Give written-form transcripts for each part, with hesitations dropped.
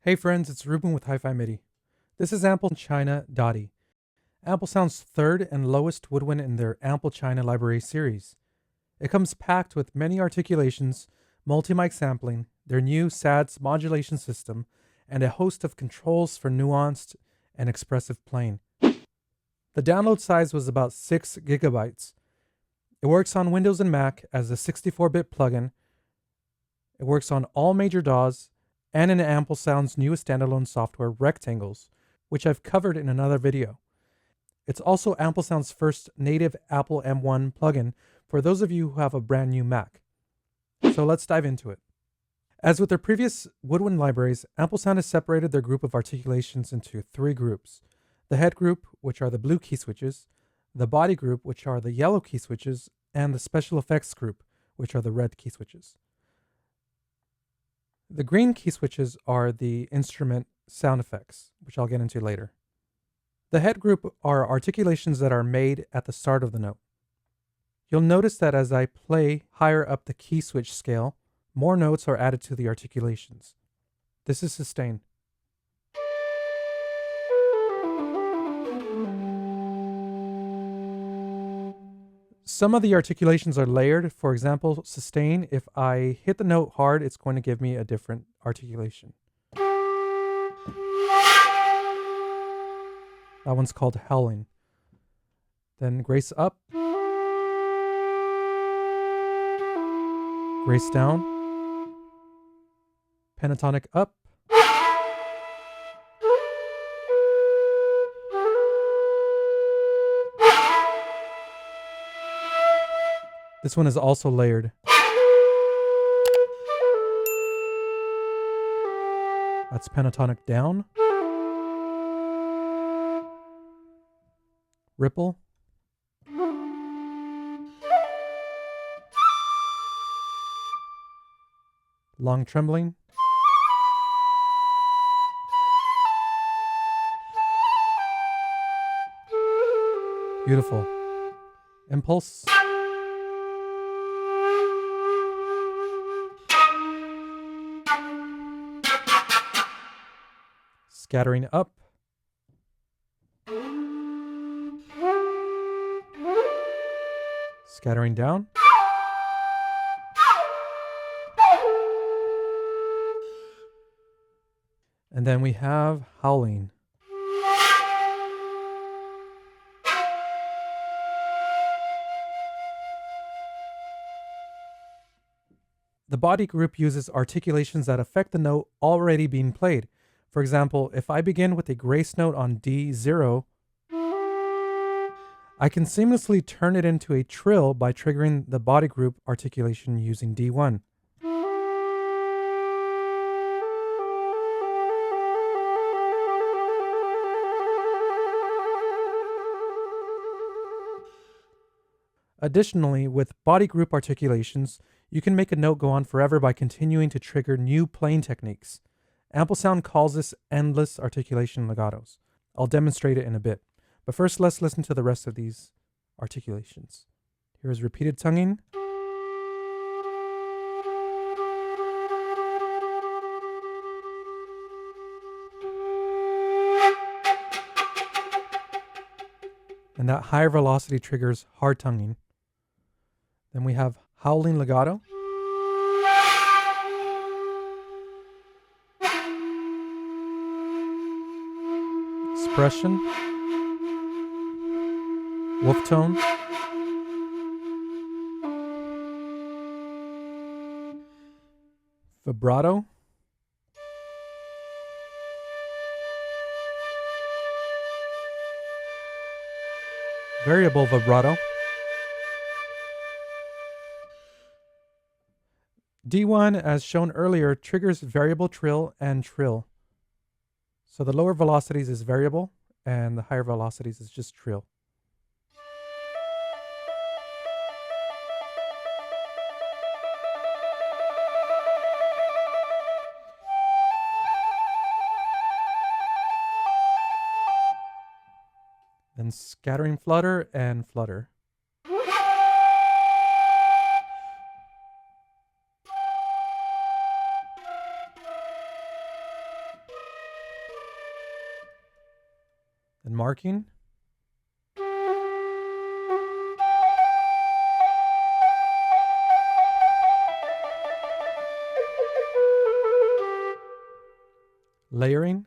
Hey friends, it's Ruben with Hi-Fi MIDI. This is Ample China Dottie. Ample Sound's third and lowest woodwind in their Ample China Library series. It comes packed with many articulations, multi-mic sampling, their new SADS modulation system, and a host of controls for nuanced and expressive playing. The download size was about 6 gigabytes. It works on Windows and Mac as a 64-bit plugin. It works on all major DAWs and in Ample Sound's newest standalone software, Rectangles, which I've covered in another video. It's also Ample Sound's first native Apple M1 plugin for those of you who have a brand new Mac. So let's dive into it. As with their previous woodwind libraries, Ample Sound has separated their group of articulations into 3 groups. The head group, which are the blue key switches, the body group, which are the yellow key switches, and the special effects group, which are the red key switches. The green key switches are the instrument sound effects, which I'll get into later. The head group are articulations that are made at the start of the note. You'll notice that as I play higher up the key switch scale, more notes are added to the articulations. This is sustain. Some of the articulations are layered. For example, sustain, if I hit the note hard, it's going to give me a different articulation. That one's called howling. Then grace up, grace down, pentatonic up, this one is also layered. That's pentatonic down, ripple, long trembling, beautiful, impulse, scattering up, scattering down, and then we have howling. The body group uses articulations that affect the note already being played. For example, if I begin with a grace note on D0, I can seamlessly turn it into a trill by triggering the body group articulation using D1. Additionally, with body group articulations, you can make a note go on forever by continuing to trigger new playing techniques. Ample Sound calls this endless articulation legatos. I'll demonstrate it in a bit. But first, let's listen to the rest of these articulations. Here is repeated tonguing. And that higher velocity triggers hard tonguing. Then we have howling legato. Expression. Wolf tone. Vibrato. Variable vibrato. D1, as shown earlier, triggers variable trill and trill. So the lower velocities is variable and the higher velocities is just trill. Then scattering flutter and flutter. Then marking. Layering.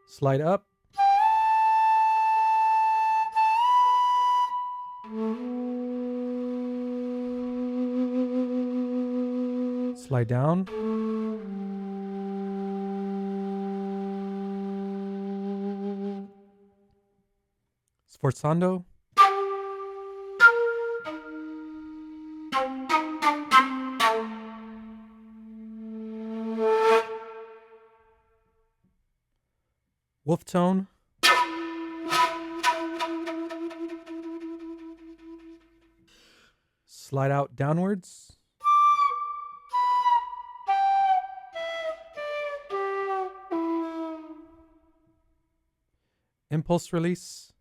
Slide up. Slide down. Sforzando. Wolf tone. Slide out downwards. Impulse release.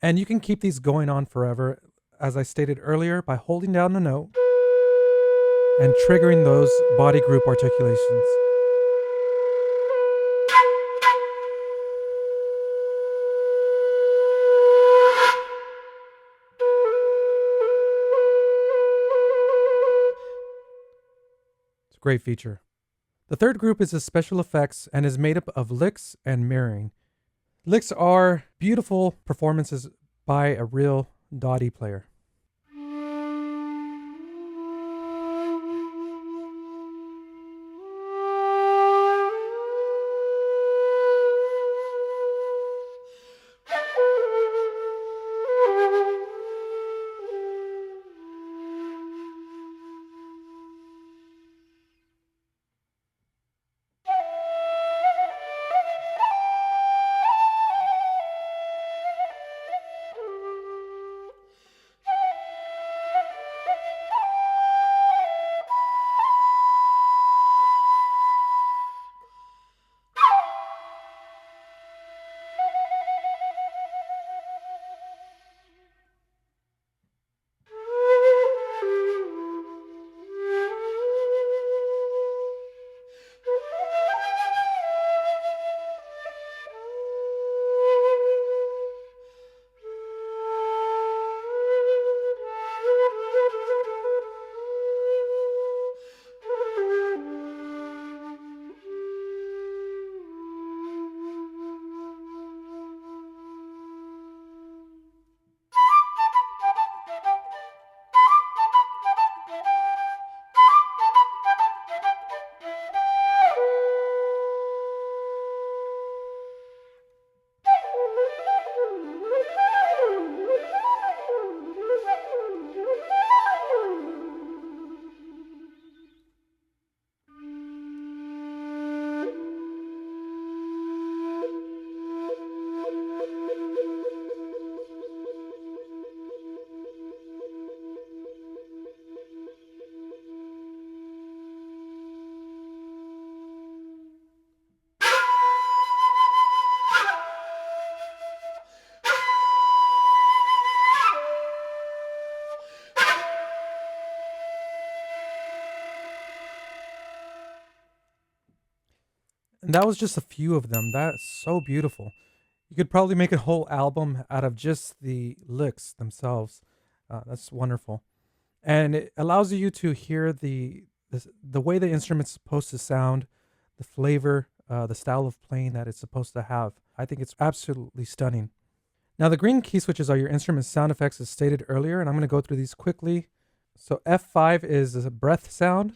And you can keep these going on forever, as I stated earlier, by holding down the note and triggering those body group articulations. It's a great feature. The third group is the special effects and is made up of licks and mirroring. Licks are beautiful performances by a real Dottie player. And that was just a few of them. That's so beautiful. You could probably make a whole album out of just the licks themselves. That's wonderful. And it allows you to hear the way the instrument's supposed to sound, the flavor, the style of playing that it's supposed to have. I think it's absolutely stunning. Now, the green key switches are your instrument sound effects as stated earlier, and I'm going to go through these quickly. So F5 is a breath sound.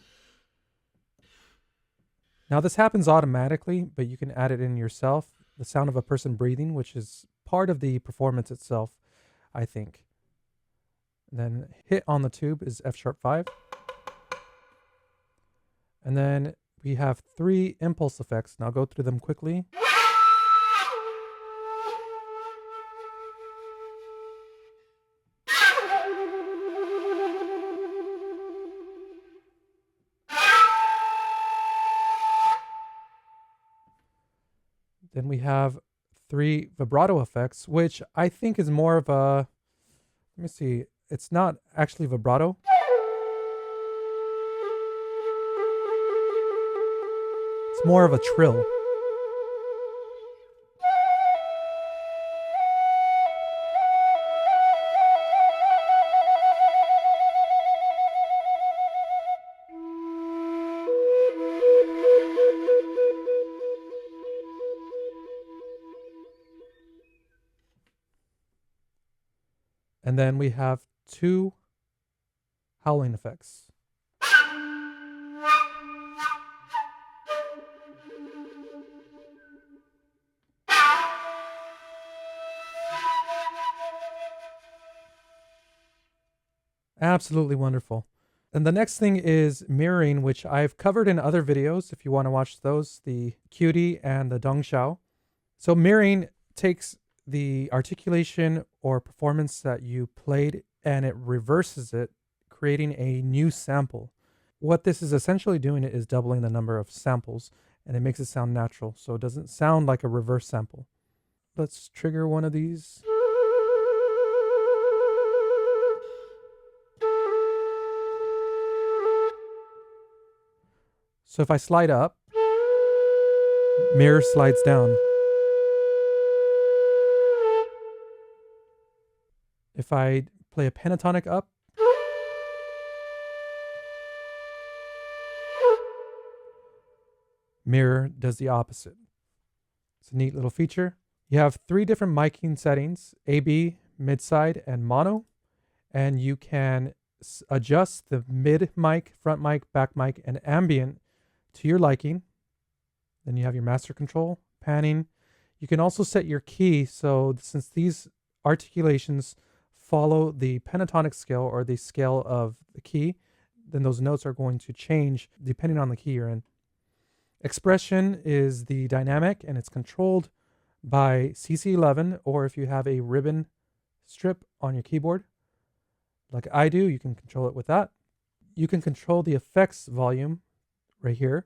Now, this happens automatically, but you can add it in yourself. The sound of a person breathing, which is part of the performance itself, I think. And then hit on the tube is F sharp 5. And then we have 3 impulse effects, and I'll go through them quickly. Then we have 3 vibrato effects, which I think is more of a Let me see. It's not actually vibrato. It's more of a trill. And then we have 2 howling effects. Absolutely wonderful. And the next thing is mirroring, which I've covered in other videos if you want to watch those, the QD and the Dongxiao. So mirroring takes the articulation or performance that you played and it reverses it, creating a new sample. What this is essentially doing is doubling the number of samples, and it makes it sound natural, so it doesn't sound like a reverse sample. Let's trigger one of these. So if I slide up, mirror slides down. If I play a pentatonic up, mirror does the opposite. It's a neat little feature. You have 3 different miking settings, AB, mid-side, and mono, and you can adjust the mid mic, front mic, back mic, and ambient to your liking. Then you have your master control, panning. You can also set your key, so since these articulations follow the pentatonic scale or the scale of the key, then those notes are going to change depending on the key you're in. Expression is the dynamic, and it's controlled by CC11, or if you have a ribbon strip on your keyboard, like I do, you can control it with that. You can control the effects volume right here,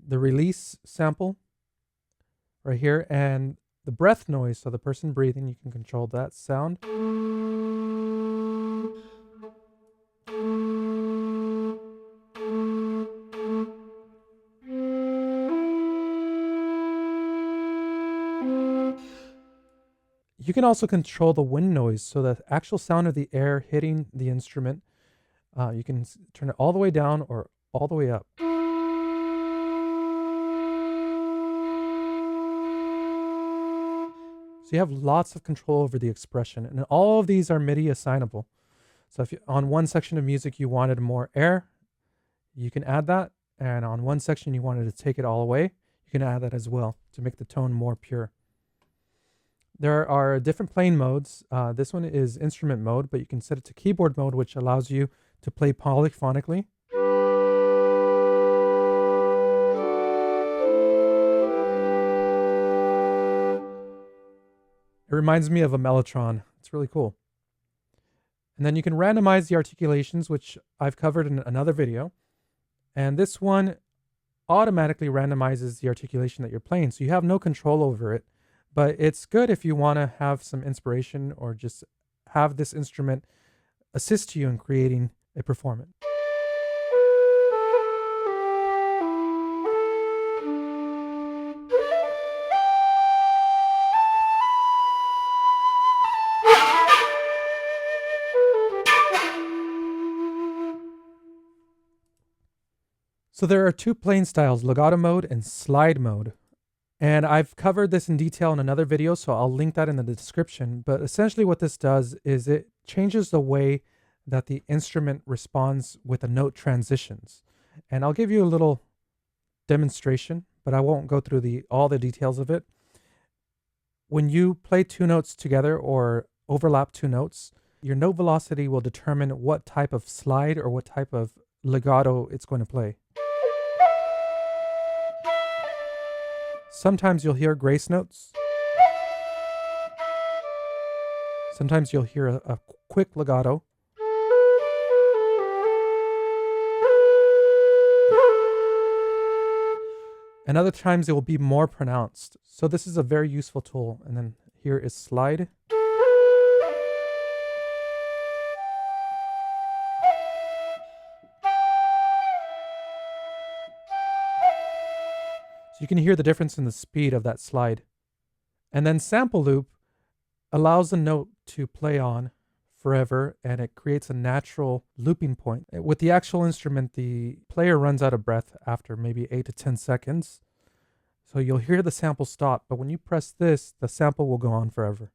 the release sample right here, and the breath noise, so the person breathing, you can control that sound. You can also control the wind noise, so the actual sound of the air hitting the instrument. You can turn it all the way down or all the way up. So you have lots of control over the expression, and all of these are MIDI assignable. So if you, on one section of music you wanted more air, you can add that, and on one section you wanted to take it all away, you can add that as well to make the tone more pure. There are different playing modes. This one is instrument mode, but you can set it to keyboard mode, which allows you to play polyphonically. It reminds me of a mellotron. It's really cool. And then you can randomize the articulations, which I've covered in another video. And this one automatically randomizes the articulation that you're playing, so you have no control over it. But it's good if you want to have some inspiration or just have this instrument assist you in creating a performance. So there are 2 playing styles, legato mode and slide mode. And I've covered this in detail in another video, so I'll link that in the description. But essentially what this does is it changes the way that the instrument responds with the note transitions. And I'll give you a little demonstration, but I won't go through all the details of it. When you play 2 notes together or overlap 2 notes, your note velocity will determine what type of slide or what type of legato it's going to play. Sometimes you'll hear grace notes. Sometimes you'll hear a quick legato. And other times it will be more pronounced. So this is a very useful tool. And then here is slide. you can hear the difference in the speed of that slide. And then sample loop allows the note to play on forever, and it creates a natural looping point. With the actual instrument, the player runs out of breath after maybe 8 to 10 seconds. So you'll hear the sample stop, but when you press this, the sample will go on forever.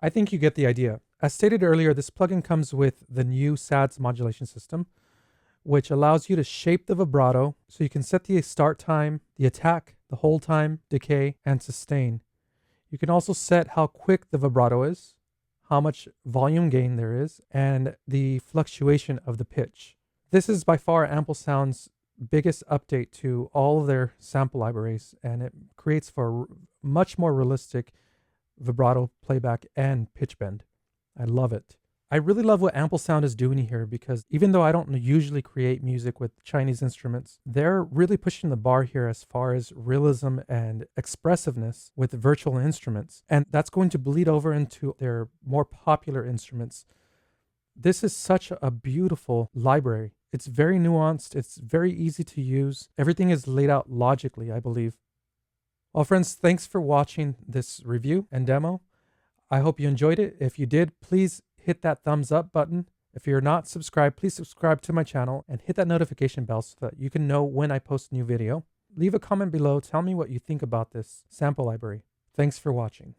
I think you get the idea. As stated earlier, this plugin comes with the new SADS modulation system, which allows you to shape the vibrato so you can set the start time, the attack, the hold time, decay, and sustain. You can also set how quick the vibrato is, how much volume gain there is, and the fluctuation of the pitch. This is by far Ample Sound's biggest update to all of their sample libraries, and it creates for much more realistic vibrato playback and pitch bend. I love it. I really love what Ample Sound is doing here, because even though I don't usually create music with Chinese instruments, they're really pushing the bar here as far as realism and expressiveness with virtual instruments. And that's going to bleed over into their more popular instruments. This is such a beautiful library. It's very nuanced. It's very easy to use. Everything is laid out logically, I believe. Well, friends, thanks for watching this review and demo. I hope you enjoyed it. If you did, please hit that thumbs up button. If you're not subscribed, please subscribe to my channel and hit that notification bell so that you can know when I post a new video. Leave a comment below. Tell me what you think about this sample library. Thanks for watching.